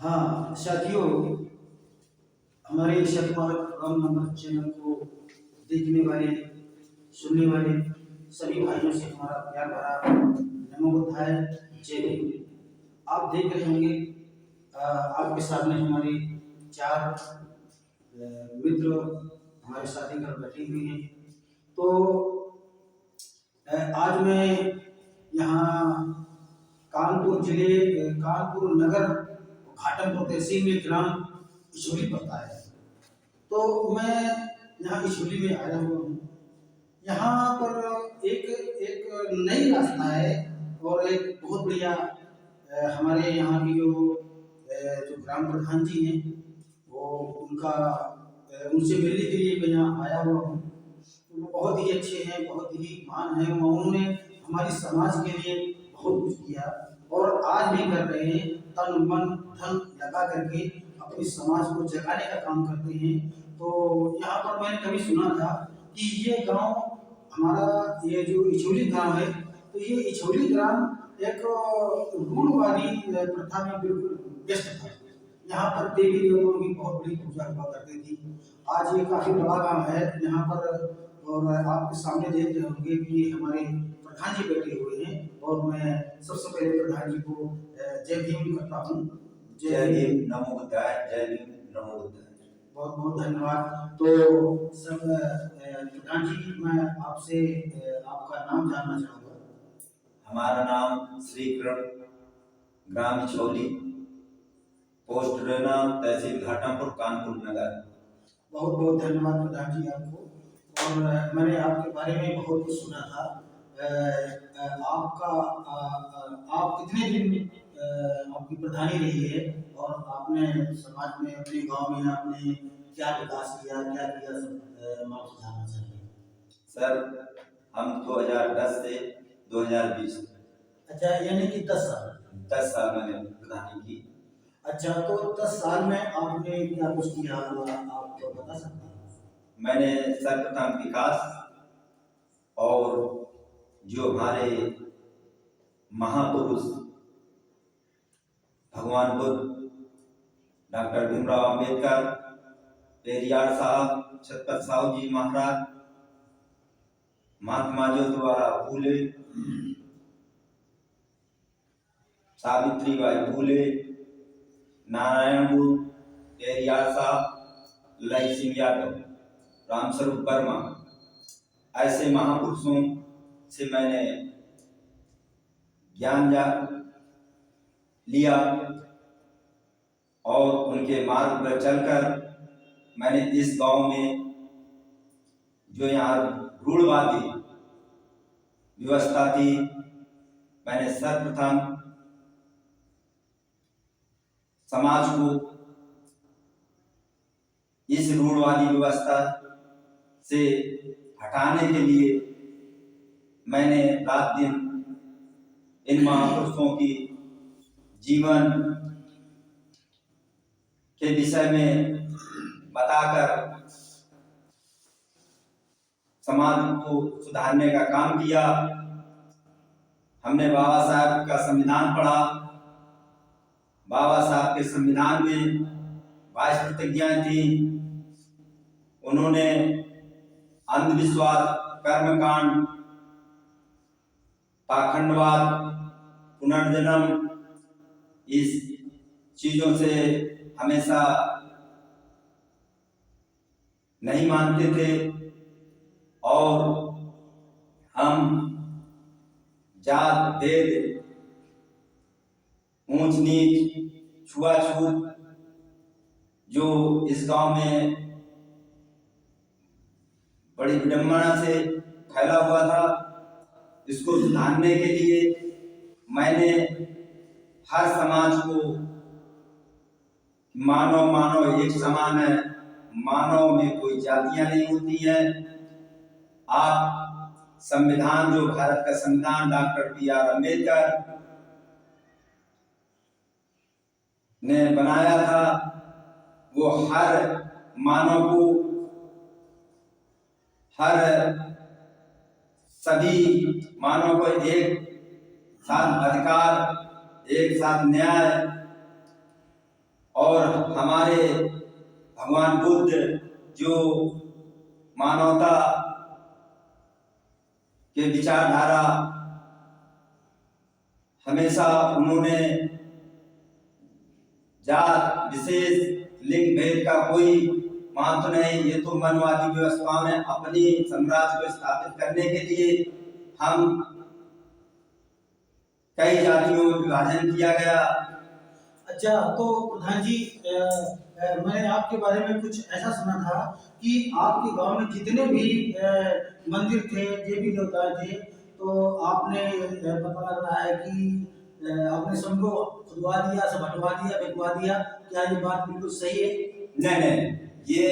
हाँ साथियों, हमारे शतमाल कम नंबर चैनल को देखने वाले, सुनने वाले सभी भाइयों से हमारा प्यार भरा नमोबुद्धाय, जय हिंद। आप देख रहे होंगे आपके सामने हमारे चार मित्र हमारे साथी घर बैठे हुए हैं। तो आज मैं यहाँ कानपुर जिले, कानपुर नगर, घाटमपुर तहसील में ग्राम इछोली पड़ता है। तो मैं यहाँ इछोली में आया हुआ हूँ। यहाँ पर एक एक नई रास्ता है और एक बहुत बढ़िया हमारे यहाँ की जो ग्राम प्रधान जी हैं, वो उनसे मिलने के लिए मैं यहाँ आया हुआ हूँ। वो बहुत ही अच्छे हैं, बहुत ही महान हैं। उन्होंने हमारी समाज के लिए बहुत कुछ किया और आज भी कर रहे हैं। तन मन धन लगा करके अपने समाज को जगाने का काम करते हैं। तो यहाँ पर मैंने कभी सुना था कि ये गांव हमारा, ये जो इछोली ग्राम है, तो ये इछोली ग्राम एक रूढ़वादी प्रथा में बिल्कुल व्यस्त था। यहाँ पर देवी देवताओं की बहुत बड़ी पूजा हुआ करती थी। आज ये काफी बड़ा गांव है यहाँ पर, और आपके सामने देख रहे होंगे कि हमारे प्रधान जी बैठे हुए हैं। और मैं सबसे पहले प्रधान जी को जय भीम करता हूँ। जय भीम, नमो बुद्धाय। जय भीम, नमो बुद्धाय। बहुत बहुत धन्यवाद। तो सब प्रधान जी, मैं आपसे आपका नाम जानना चाहूँगा। हमारा नाम श्री किरण, ग्राम इछोली, पोस्ट रेना, तहसील घाटमपुर, कानपुर नगर। बहुत बहुत धन्यवाद प्रधान जी आपको। और मैंने आपके बारे में बहुत कुछ सुना था। आप कितने दिन आपकी प्रधानी रही है और आपने समाज में, अपने गांव में आपने क्या विकास किया, क्या किया, सब मैं आपसे जानना चाहिए। सर, हम 2010 से 2020। अच्छा, यानी कि 10 साल मैंने प्रधानी की। अच्छा, तो 10 साल में आपने क्या कुछ किया, आप तो बता सकते हैं? मैंने सर्वप्रथम विकास और जो हमारे महापुरुष भगवान बुद्ध, डॉक्टर भीमराव अंबेडकर, पेरियार साहब, छत्रपति साहू जी महाराज, महात्मा ज्योतिबा फूले, सावित्रीबाई फूले, नारायण गुरु, पेरियार साहब, लई सिंह यादव, रामस्वरूप वर्मा, ऐसे महापुरुषों से मैंने ज्ञान लिया और उनके मार्ग पर चलकर मैंने इस गांव में जो यहाँ रूढ़वादी व्यवस्था थी, मैंने सर्वप्रथम समाज को इस रूढ़वादी व्यवस्था से हटाने के लिए मैंने रात दिन इन महापुरुषों की जीवन के विषय में बताकर समाज को सुधारने का काम किया। हमने बाबा साहब का संविधान पढ़ा। बाबा साहब के संविधान में 22 प्रतिज्ञाएं थी। उन्होंने अंधविश्वास, कर्मकांड, पाखंडवाद, पुनर्जन्म, इस चीजों से हमेशा नहीं मानते थे और हम जात भेद, ऊंच नीच, छुआछूत जो इस गांव में बड़ी विडंबना से फैला हुआ था, इसको सुधारने के लिए मैंने हर समाज को मानव एक समान है, मानव में कोई जातियां नहीं होती हैं। आप संविधान, जो भारत का संविधान डॉक्टर बी.आर. अंबेडकर ने बनाया था, वो हर मानव को, हर सभी मानव को एक साथ अधिकार, एक साथ न्याय और हमारे भगवान बुद्ध जो मानवता के विचारधारा, हमेशा उन्होंने जात विशेष लिंग भेद का कोई महत्व नहीं। ये तो मनवादी व्यवस्थाओं ने अपनी साम्राज्य को स्थापित करने के लिए हम कई जातियों में विभाजन किया गया। अच्छा, तो प्रधान जी, मैंने आपके बारे में कुछ ऐसा सुना था कि आपके गांव में जितने भी मंदिर थे, देवी देवता थे, तो आपने पता लग रहा है कि आपने सबको खुदवा दिया, सब हटवा दिया, बिकवा दिया। क्या ये बात बिल्कुल सही है? नहीं, ये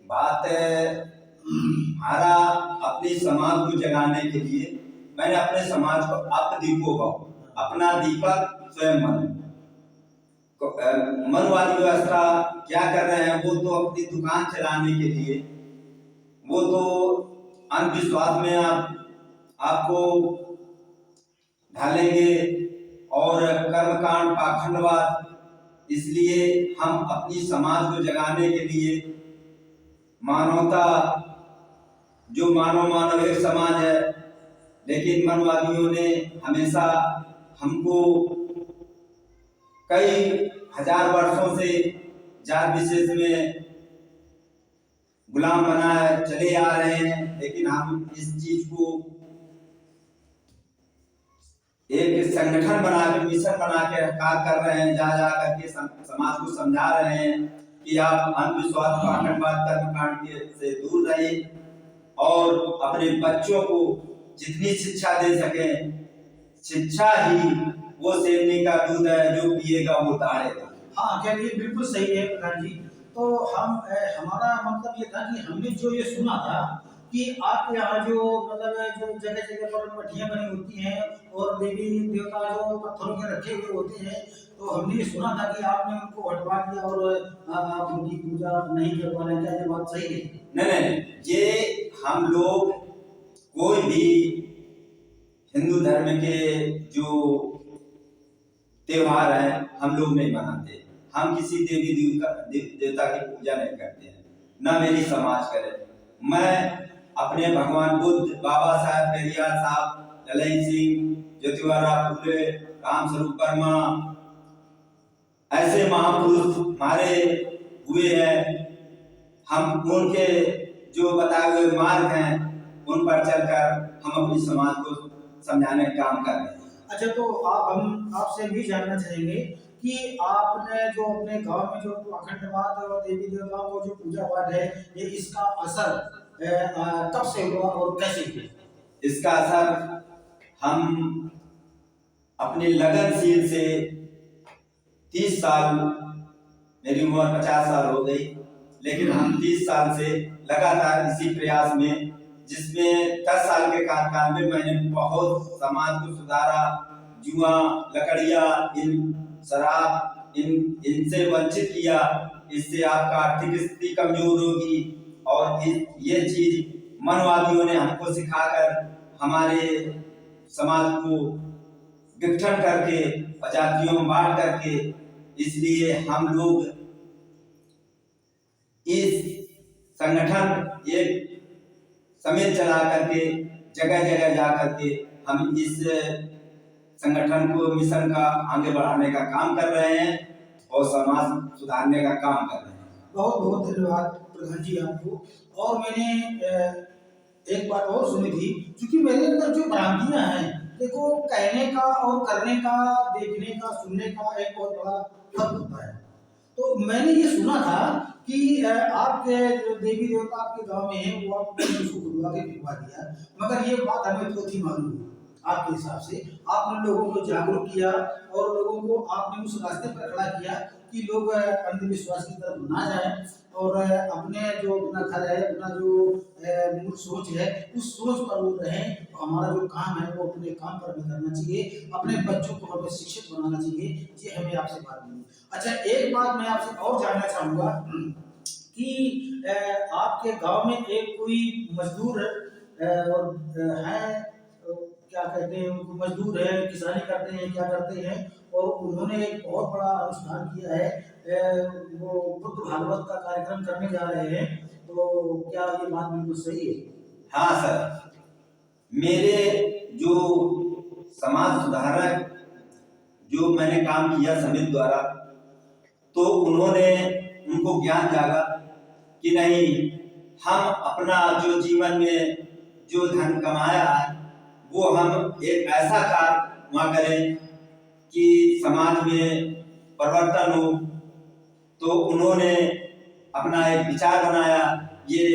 बात हमारा अपने समाज को जगाने के लिए मैंने अपने समाज को अपदीपो का अपना दीपक स्वयं मनवादी व्यवस्था क्या कर रहे हैं, वो तो अपनी दुकान चलाने के लिए, वो तो अंधविश्वास में आपको ढालेंगे और कर्मकांड पाखंडवाद। इसलिए हम अपनी समाज को जगाने के लिए मानवता, जो मानव एक समाज है, लेकिन मनवादियों ने हमेशा हमको कई हजार वर्षों से जात विशेष में गुलाम बनाए चले आ रहे हैं। लेकिन हम इस चीज को एक संगठन बना के, मिशन बना के कार्य कर रहे हैं, जा करके समाज को समझा रहे हैं कि आप अंधविश्वास, पाखंडवाद, कर्मकांड से दूर रहिए और अपने बच्चों को जितनी शिक्षा दे सके। शिक्षा ही वो शेरनी का दूध है, जो पिएगा वो ताड़ेगा। हाँ, क्या ये बिल्कुल सही है प्रधान जी। तो हमारा मतलब ये था कि हमने जो ये सुना था कि आपके यहाँ जो मतलब जो जगह जगह पर मठियाँ बनी होती हैं और देवी देवता जो पत्थरों के रखे हुए होते हैं, तो हमने ये सुना था कि आपने उनको हटवा दिया और आप उनकी पूजा नहीं कर पा रहे। क्या ये बात सही है? नहीं, ये हम लोग कोई भी हिंदू धर्म के जो त्योहार है हम लोग नहीं मनाते। हम किसी देवी देवता की पूजा नहीं करते हैं, न मेरी समाज करे। मैं अपने भगवान बुद्ध, बाबा साहब पेरियार साहब, ललन सिंह, ज्योतिबा फूले, रामस्वरूप वर्मा, ऐसे महापुरुष हमारे हुए हैं। हम उनके जो बताए हुए मार्ग हैं उन पर चलकर हम अपनी समाज को समझाने का काम कर रहे हैं। अच्छा, तो हम आपसे भी जानना चाहेंगे कि आपने जो अपने गांव में जो अखंडवाद और देवी देवताओं को जो पूजा पाठ है, ये इसका असर कब से हुआ और कैसे हुआ? इसका असर हम अपने लगनशील से 30 साल, मेरी उम्र 50 साल हो गई, लेकिन हम 30 साल से लगातार इसी प्रयास में, जिसमें 10 साल के कार्यकाल में मैंने बहुत समाज को सुधारा। जुआ, लकड़िया, शराब, इनसे वंचित किया। इससे आपका आर्थिक स्थिति कमजोर होगी और ये चीज मनवादियों ने हमको सिखाकर हमारे समाज को विघटन करके, जातियों में बांट करके, इसलिए हम लोग इस संगठन एक समिति चला करके जगह जगह जा करके हम इस संगठन को, मिशन का आगे बढ़ाने का काम कर रहे हैं और समाज सुधारने का काम कर रहे हैं। बहुत बहुत धन्यवाद प्रधान जी आपको। और मैंने एक बात और सुनी थी, क्योंकि मेरे अंदर जो भ्रांतियां हैं, देखो, कहने का और करने का, देखने का, सुनने का एक बहुत बड़ा फर्क होता है। तो मैंने ये सुना था कि आपके जो देवी देवता आपके गांव में है, वो आपने उसको खुदवा के बिकवा दिया, मगर ये बात हमें तो थी मालूम हुई। आपके हिसाब से आपने लोगों को जागरूक किया और लोगों को आपने उस रास्ते पर खड़ा किया कि लोग अंधविश्वास की तरफ ना जाएं और अपने जो अपना घर है, अपना जो मूल सोच है, उस सोच पर वो रहें। तो हमारा जो काम है वो अपने काम पर हमें करना चाहिए, अपने बच्चों को हमें शिक्षित बनाना चाहिए। ये हमें आपसे बात मिली। अच्छा, एक बात मैं आपसे और जानना चाहूँगा कि आपके गांव में एक कोई मजदूर है क्या कहते हैं उनको, मजदूर है, किसानी करते हैं, क्या करते हैं, और उन्होंने एक बहुत बड़ा अनुष्ठान किया है। वो बुद्ध भागवत का कार्यक्रम करने जा रहे हैं, तो क्या ये बात बिल्कुल सही है? हाँ सर, मेरे जो समाज सुधारक जो मैंने काम किया समिति द्वारा, तो उन्होंने उनको ज्ञान जागा कि नहीं, हम अपना जो जीवन में जो धन कमाया है वो हम एक ऐसा कार्य वहाँ करें कि समाज में परिवर्तन हो। तो उन्होंने अपना एक विचार बनाया। ये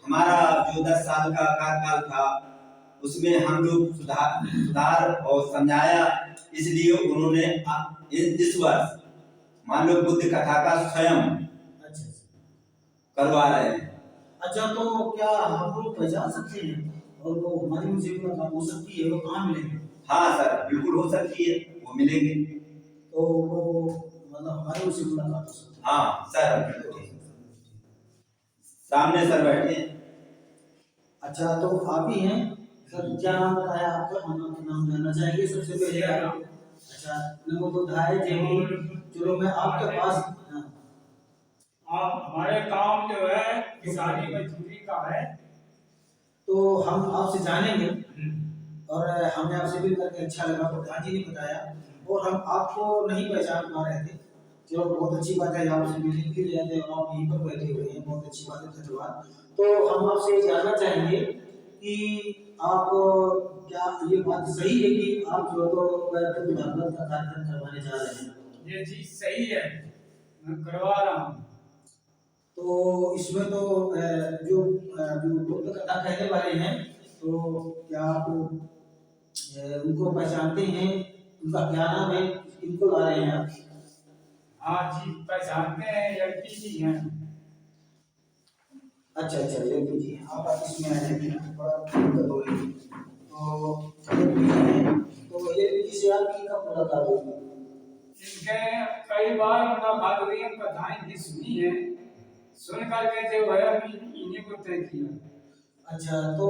हमारा जो 10 साल का कार्यकाल था उसमें हम लोग सुधार और समझाया, इसलिए उन्होंने इस वर्ष मान लो बुद्ध कथा का स्वयं अच्छा करवा रहे हैं। अच्छा, तो क्या हम लोग पहचान सकते हैं और वो हमारी उनसे मुलाकात हो सकती है, वो कहाँ मिलेंगे? हाँ सर, बिल्कुल हो सकती है, वो मिलेंगे। तो वो मतलब हमारी उनसे मुलाकात हो सकती है? हाँ सर, सामने सर बैठे हैं। अच्छा, तो आप ही हैं सर? क्या नाम बताया आपका? हम आपका नाम जानना चाहेंगे सबसे पहले। अच्छा, नमो बुद्धाय, जय हिंद। चलो मैं आपके पास, हाँ। आप हमारे काम जो है किसानी मजदूरी का है, तो हम आपसे जानेंगे, और हमें आपसे मिल करके अच्छा लगा। प्रधान जी ने बताया और हम आपको नहीं पहचान पा रहे थे। चलो बहुत अच्छी बात है, आपसे मिलने के लिए आए थे और आप यहीं पर बैठे हुए हैं, बहुत अच्छी बात है, धन्यवाद। तो हम आपसे जानना चाहेंगे कि आप, क्या ये बात सही है कि आप जो तो बुद्ध भागवत का कार्यक्रम करवाने जा रहे हैं? ये चीज सही है, मैं करवा रहा हूँ। तो इसमें तो जो बुद्ध कथा कहने वाले हैं, तो क्या आप उनको पहचानते हैं? उनका क्या नाम है? इनको ला रहे हैं आप? हाँ जी, पहचानते हैं, लड़की जी हैं। अच्छा अच्छा, एलपी जी आप इसमें आए हैं, बड़ा दिक्कत हो रही है। तो एलपी जी हैं, तो एलपी जी से आपकी कब मुलाकात होगी? इनके कई बार मुलाकात हुई है, कथाएं भी सुनी है, सुन करके जो है इन्हीं को तय किया। अच्छा, तो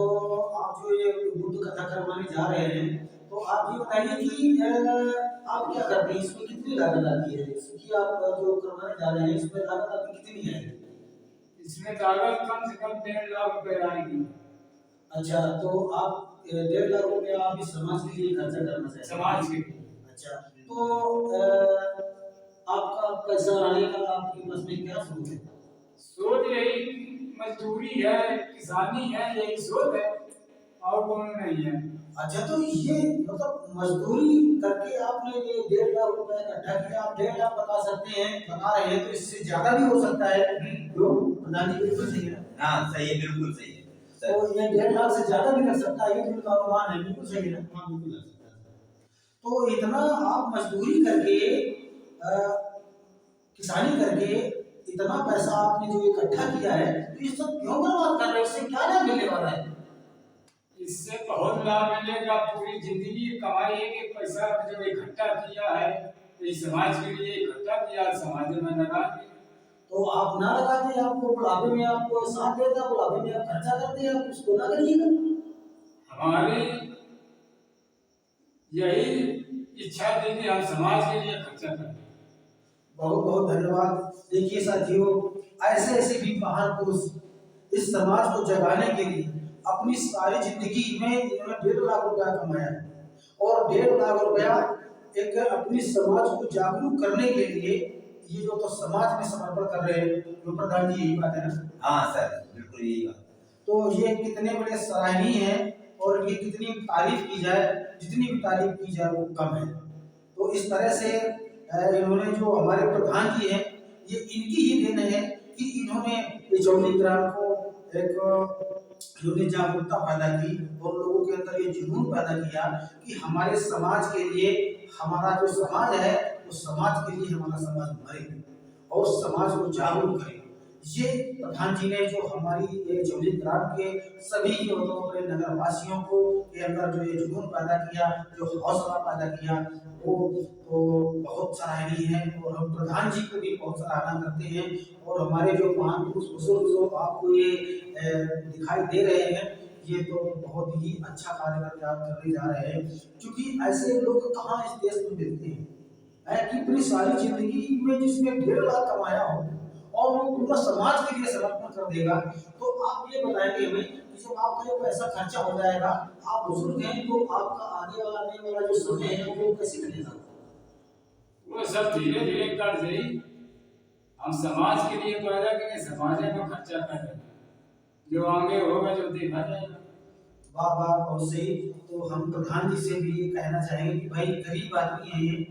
आप जो ये बुद्ध कथा करवाने जा रहे हैं, तो आप ये बताइए कि आप क्या करते हैं, इसमें कितनी लागत आती है? इसकी आप जो करवाने जा रहे हैं, इसमें लागत आपकी कितनी है? इसमें लागत कम से कम 1.5 लाख रुपए आएगी। अच्छा, तो आप 1.5 लाख रुपया आप इस समाज के लिए खर्चा करना चाहते हैं? समाज के लिए। अच्छा, तो आपका पैसा आने का आपके पास में क्या सोच है? सोच यही मजदूरी है, किसानी है, यही सोच है, और कौन नहीं है। अच्छा, तो ये मतलब मजदूरी करके आपने ये 1.5 लाख रुपया इकट्ठा किया, आप 1.5 लाख बता सकते हैं, बता रहे हैं, तो इससे ज्यादा भी हो सकता है। जो प्रधान जी बिल्कुल सही है। हाँ सही है, बिल्कुल सही है सर। तो ये 1.5 लाख से ज्यादा भी लग सकता है, ये जो अनुमान है बिल्कुल सही है। हाँ बिल्कुल लग सकता है। तो इतना आप मजदूरी करके, किसानी करके इतना पैसा आपने जो इकट्ठा किया है, तो ये सब क्यों बर्बाद कर रहे हैं? इससे क्या लाभ मिलने वाला है? इससे बहुत लाभ मिलेगा, पूरी जिंदगी कमाई है कि पैसा जब इकट्ठा किया है तो इस समाज के लिए इकट्ठा किया, समाज में लगा दिया। तो आप ना लगाते, आपको बुढ़ापे में आपको साथ देता, बुढ़ापे में आप खर्चा करते हैं, आप उसको ना करिएगा। हमारी यही इच्छा थी कि हम समाज के लिए खर्चा करें। बहुत बहुत धन्यवाद। देखिए साथियों, ऐसे ऐसे भी महान पुरुष इस समाज को जगाने के लिए अपनी सारी जिंदगी में इन्होंने 1.5 लाख रुपया कमाया है, और 1.5 लाख रुपया एक अपनी समाज को जागरूक करने के लिए ये जो तो समाज में समर्पण कर रहे हैं। जो प्रधान जी यही बात है ना? हाँ सर, बिल्कुल यही बात। तो ये कितने बड़े सराहनीय हैं, और ये कितनी तारीफ की जाए, जितनी भी तारीफ की जाए वो कम है। तो इस तरह से इन्होंने, जो हमारे प्रधान जी हैं, ये इनकी ही देन है कि इन्होंने इचौली ग्राम को इन्होंने जागरूकता पैदा की और लोगों के अंदर ये जुनून पैदा किया कि हमारे समाज के लिए, हमारा जो समाज है उस समाज के लिए हमारा समाज मरे और समाज को जागरूक करे। ये प्रधान जी ने जो हमारी ये जौली ग्राम के सभी जो अपने नगर वासियों को के अंदर जो ये जुनून पैदा किया, जो हौसला पैदा किया, वो तो बहुत सराहनीय है। और हम प्रधान जी को भी बहुत सराहना करते हैं। और हमारे जो महान पुरुष बुजुर्ग जो आपको ये दिखाई दे रहे हैं, ये तो बहुत ही अच्छा कार्य करके आप करने जा रहे हैं, क्योंकि ऐसे लोग कहाँ इस देश में मिलते हैं कि पूरी सारी जिंदगी में जिसने 1.5 लाख कमाया हो और वो पूरा समाज के लिए समर्पण कर देगा। तो आप ये बताएंगे हमें कि जब आपका ये पैसा खर्चा हो जाएगा, आप बुजुर्ग हैं, तो आपका आगे वाला आने वाला जो समय है वो कैसे कटेगा? वो सब धीरे धीरे कर जाई। हम समाज के लिए पैदा करें, समाज में खर्चा करें, जो आगे होगा जो देखा जाएगा। वाह वाह, बहुत सही। तो हम प्रधान जी से भी ये कहना चाहेंगे कि भाई गरीब आदमी है ये,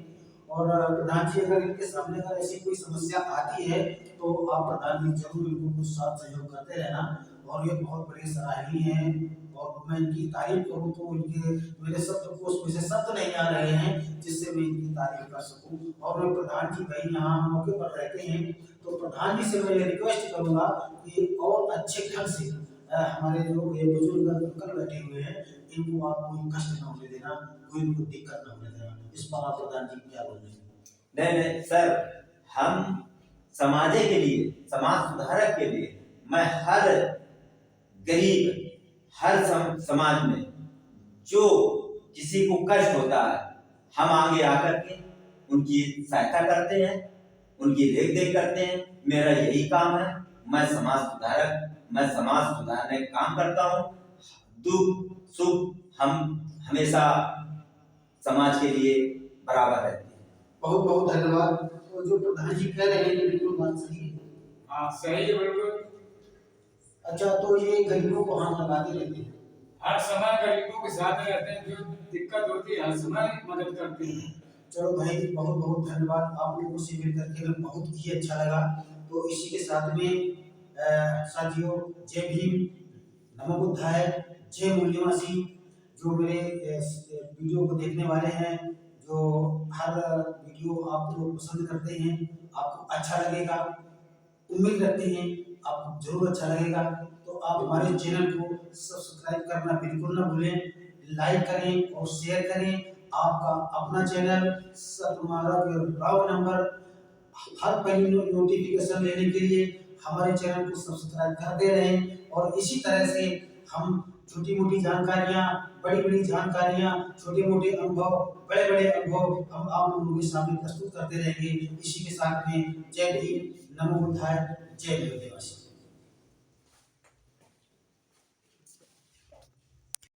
और प्रधान जी अगर इनके सामने अगर ऐसी कोई समस्या आती है तो आप प्रधान जी जरूर इनको कुछ साथ सहयोग करते रहना। और ये बहुत बड़े सराहनीय हैं, और मैं इनकी तारीफ करूं तो इनके मेरे शब्दकोश में से शब्द नहीं आ रहे हैं जिससे मैं इनकी तारीफ कर सकूं। और मैं प्रधान जी भाई यहाँ मौके पर रहते हैं, तो प्रधान जी से मैं ये रिक्वेस्ट करूंगा कि और अच्छे ढंग से हमारे जो ये बुजुर्ग अंकल बैठे हुए हैं, इनको आप कोई कष्ट न होने देना, कोई इनको दिक्कत न होने देना। इस पर आप प्रधान जी क्या बोल रहे हैं? नहीं नहीं सर, हम समाज के लिए, समाज सुधारक के लिए, मैं हर गरीब, हर समाज में जो किसी को कष्ट होता है, हम आगे आकर के उनकी सहायता करते हैं, उनकी देख देख करते हैं। मेरा यही काम है। मैं समाज सुधारक, मैं समाज सुधारने का काम करता हूँ। दुख सुख हम हमेशा समाज के लिए बराबर रहते हैं। बहुत बहुत धन्यवाद। तो जो प्रधान जी कह रहे हैं ये बिल्कुल बात सही है। हाँ सही है, बिल्कुल। अच्छा, तो ये गरीबों को हाथ लगाते रहते हैं? हर समय गरीबों के साथ रहते हैं, जो दिक्कत होती है हर समय मदद करते हैं। चलो भाई, बहुत बहुत धन्यवाद। आप लोगों से मिल करके हमें बहुत ही अच्छा लगा। तो इसी के साथ में साथियों, जय भीम, नमो बुद्धाय, जय मूल्यवासी। जो मेरे वीडियो को देखने वाले हैं, जो हर वीडियो आप लोग पसंद करते हैं, आपको अच्छा लगेगा, उम्मीद रखते हैं आपको जरूर अच्छा लगेगा। तो आप हमारे चैनल को सब्सक्राइब करना बिल्कुल ना भूलें, लाइक करें और शेयर करें। आपका अपना चैनल सतमार्ग राव नंबर हर पहली नोटिफिकेशन लेने के लिए हमारे चैनल को सब्सक्राइब करते रहें। और इसी तरह से हम छोटी मोटी जानकारियाँ, बड़ी बड़ी जानकारियाँ, छोटे मोटे अनुभव, बड़े बड़े अनुभव हम आप लोगों के सामने प्रस्तुत करते रहेंगे। इसी के साथ में जय भीम, नमो बुद्धाय, जय मूल्यवासी।